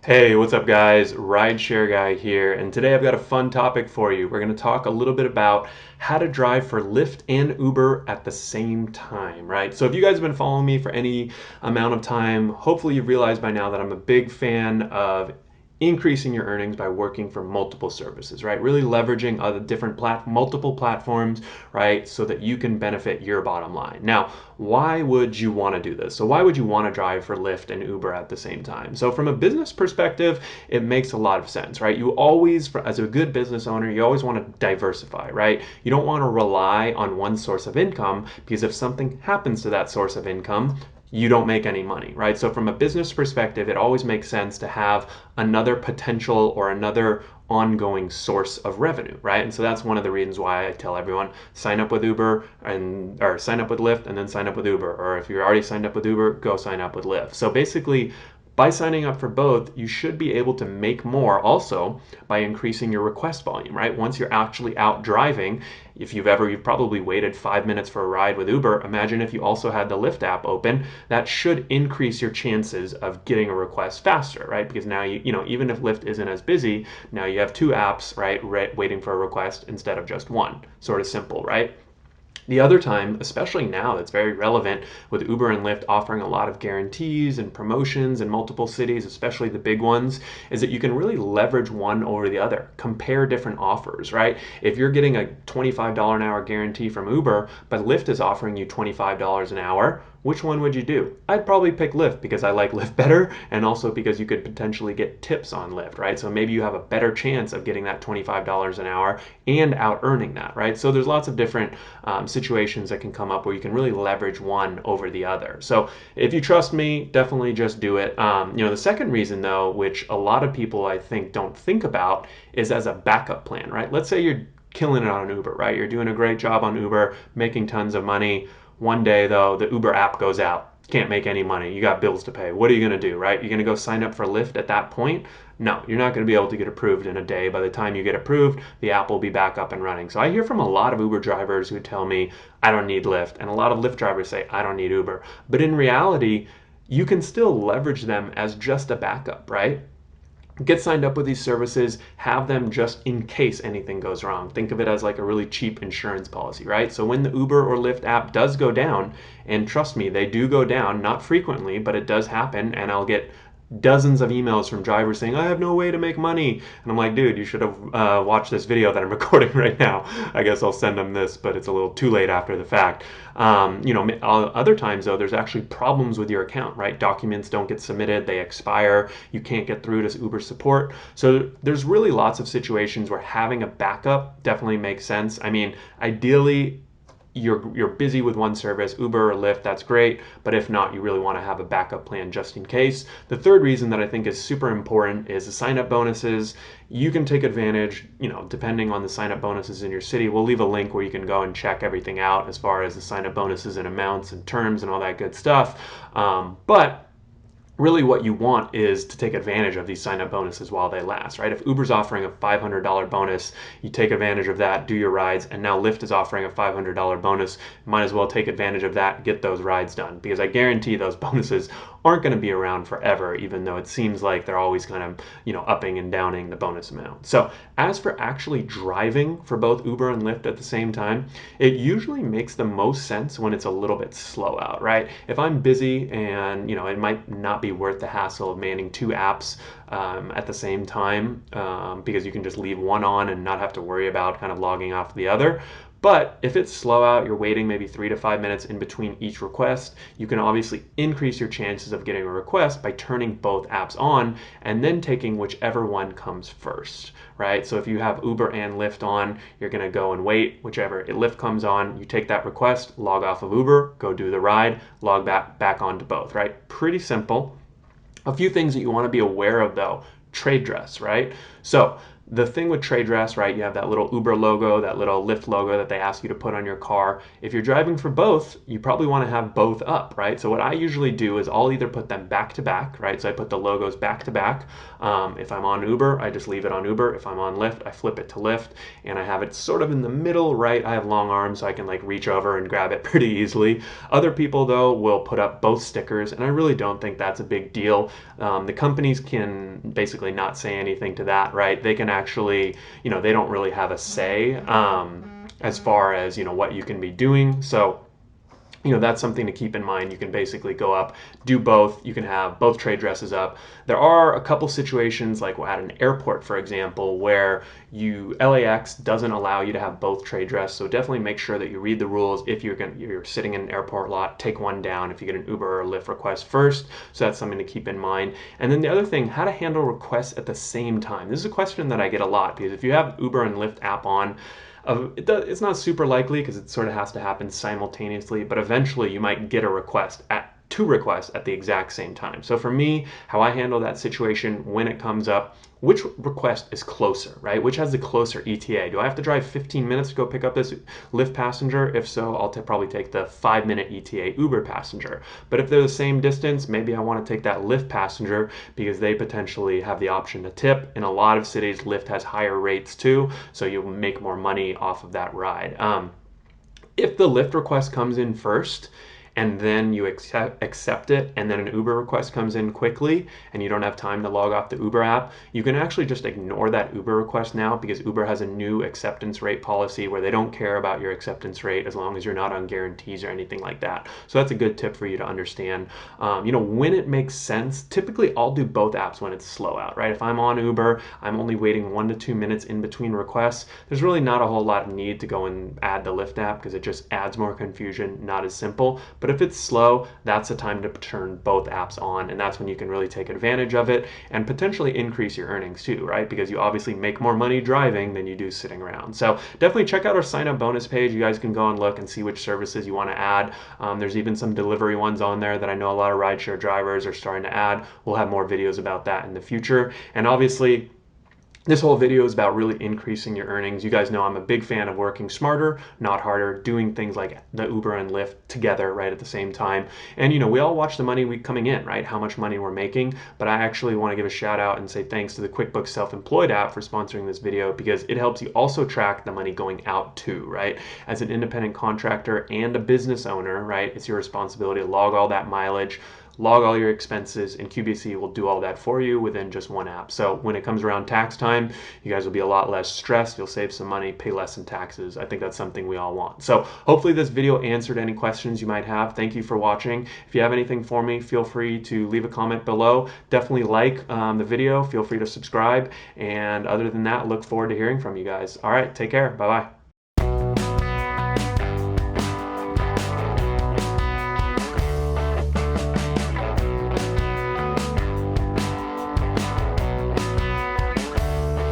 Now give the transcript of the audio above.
Hey, what's up guys? Rideshare guy here, and today I've got a fun topic for you. We're going to talk a little bit about how to drive for Lyft and Uber at the same time, right? So if you guys have been following me for any amount of time, hopefully you've realized by now that I'm a big fan of increasing your earnings by working for multiple services, right? Really leveraging other different multiple platforms, right? So that you can benefit your bottom line. Now, why would you want to do this? So why would you want to drive for Lyft and Uber at the same time? So from a business perspective, it makes a lot of sense, right? You always, as a good business owner, you always want to diversify, right? You don't want to rely on one source of income because if something happens to that source of income, you don't make any money, right? So from a business perspective, it always makes sense to have another potential or another ongoing source of revenue, right? And so that's one of the reasons why I tell everyone sign up with Uber or sign up with Lyft and then sign up with Uber. Or if you're already signed up with Uber, go sign up with Lyft. So basically, by signing up for both, you should be able to make more also by increasing your request volume, right? Once you're actually out driving, if you've probably waited 5 minutes for a ride with Uber. Imagine if you also had the Lyft app open, that should increase your chances of getting a request faster, right? Because now even if Lyft isn't as busy, now you have two apps, right, waiting for a request instead of just one. Sort of simple, right? The other time, especially now, that's very relevant with Uber and Lyft offering a lot of guarantees and promotions in multiple cities, especially the big ones, is that you can really leverage one over the other, compare different offers, right? If you're getting a $25 an hour guarantee from Uber, but Lyft is offering you $25 an hour, which one would you do? I'd probably pick Lyft because I like Lyft better, and also because you could potentially get tips on Lyft, right? So maybe you have a better chance of getting that $25 an hour and out earning that, right? So there's lots of different situations that can come up where you can really leverage one over the other. So if you trust me, definitely just do it. The second reason though, which a lot of people I think don't think about, is as a backup plan, right? Let's say you're killing it on Uber, right? You're doing a great job on Uber, making tons of money. One day though, the Uber app goes out. Can't make any money. You got bills to pay. What are you going to do, right? You're going to go sign up for Lyft at that point? No, you're not going to be able to get approved in a day. By the time you get approved, the app will be back up and running. So I hear from a lot of Uber drivers who tell me, I don't need Lyft. And a lot of Lyft drivers say, I don't need Uber. But in reality, you can still leverage them as just a backup, right? Get signed up with these services, have them just in case anything goes wrong. Think of it as like a really cheap insurance policy, right? So when the Uber or Lyft app does go down, and trust me, they do go down, not frequently, but it does happen, and I'll get dozens of emails from drivers saying, I have no way to make money. And I'm like, dude, you should have watched this video that I'm recording right now. I guess I'll send them this, but it's a little too late after the fact. Other times, though, there's actually problems with your account, right? Documents don't get submitted, they expire, you can't get through to Uber support. So there's really lots of situations where having a backup definitely makes sense. I mean, ideally, you're busy with one service, Uber or Lyft, that's great. But if not, you really want to have a backup plan just in case. The third reason that I think is super important is the sign-up bonuses. You can take advantage, depending on the sign-up bonuses in your city. We'll leave a link where you can go and check everything out as far as the sign-up bonuses and amounts and terms and all that good stuff. But really what you want is to take advantage of these sign-up bonuses while they last, right? If Uber's offering a $500 bonus, you take advantage of that, do your rides, and now Lyft is offering a $500 bonus, might as well take advantage of that, get those rides done, because I guarantee those bonuses aren't going to be around forever, even though it seems like they're always kind of, upping and downing the bonus amount. So as for actually driving for both Uber and Lyft at the same time, it usually makes the most sense when it's a little bit slow out, right? If I'm busy and, it might not be worth the hassle of manning two apps at the same time because you can just leave one on and not have to worry about kind of logging off the other. But if it's slow out, you're waiting maybe 3 to 5 minutes in between each request, you can obviously increase your chances of getting a request by turning both apps on and then taking whichever one comes first, right? So if you have Uber and Lyft on, you're going to go and wait. Whichever Lyft comes on, you take that request, log off of Uber, go do the ride, log back onto both, right? Pretty simple. A few things that you want to be aware of though: trade dress, right? So The thing with trade dress, right, you have that little Uber logo, that little Lyft logo that they ask you to put on your car. If you're driving for both, you probably want to have both up, right? So what I usually do is I'll either put them back to back, right? So I put the logos back to back. If I'm on Uber, I just leave it on Uber. If I'm on Lyft, I flip it to Lyft, and I have it sort of in the middle, right? I have long arms, so I can like reach over and grab it pretty easily. Other people, though, will put up both stickers, and I really don't think that's a big deal. The companies can basically not say anything to that, right? They can actually, they don't really have a say as far as, what you can be doing. So, that's something to keep in mind. You can basically go up, do both. You can have both trade dresses up. There are a couple situations, like at an airport, for example, where LAX doesn't allow you to have both trade dress. So definitely make sure that you read the rules. If you're sitting in an airport lot, take one down if you get an Uber or Lyft request first. So that's something to keep in mind. And then the other thing, how to handle requests at the same time. This is a question that I get a lot, because if you have Uber and Lyft app on, it's not super likely because it sort of has to happen simultaneously, but eventually you might get two requests at the exact same time. So for me, how I handle that situation when it comes up, which request is closer, right? Which has the closer ETA? Do I have to drive 15 minutes to go pick up this Lyft passenger? If so, I'll probably take the 5-minute ETA Uber passenger. But if they're the same distance, maybe I want to take that Lyft passenger because they potentially have the option to tip. In a lot of cities, Lyft has higher rates too, so you'll make more money off of that ride. If the Lyft request comes in first, and then you accept it, and then an Uber request comes in quickly and you don't have time to log off the Uber app, you can actually just ignore that Uber request now, because Uber has a new acceptance rate policy where they don't care about your acceptance rate as long as you're not on guarantees or anything like that. So that's a good tip for you to understand. When it makes sense, typically I'll do both apps when it's slow out, right? If I'm on Uber, I'm only waiting 1 to 2 minutes in between requests. There's really not a whole lot of need to go and add the Lyft app because it just adds more confusion, not as simple. But if it's slow, that's the time to turn both apps on, and that's when you can really take advantage of it and potentially increase your earnings too, right? Because you obviously make more money driving than you do sitting around. So definitely check out our sign up bonus page. You guys can go and look and see which services you want to add. There's even some delivery ones on there that I know a lot of rideshare drivers are starting to add. We'll have more videos about that in the future. And obviously, this whole video is about really increasing your earnings. You guys know I'm a big fan of working smarter, not harder, doing things like the Uber and Lyft together right at the same time. And we all watch the money coming in, right? How much money we're making. But I actually want to give a shout out and say thanks to the QuickBooks Self-Employed app for sponsoring this video, because it helps you also track the money going out too, right? As an independent contractor and a business owner, right? It's your responsibility to log all that mileage, log all your expenses, and QBC will do all that for you within just one app. So when it comes around tax time, you guys will be a lot less stressed. You'll save some money, pay less in taxes. I think that's something we all want. So hopefully this video answered any questions you might have. Thank you for watching. If you have anything for me, feel free to leave a comment below. Definitely like the video. Feel free to subscribe. And other than that, look forward to hearing from you guys. All right, take care. Bye-bye.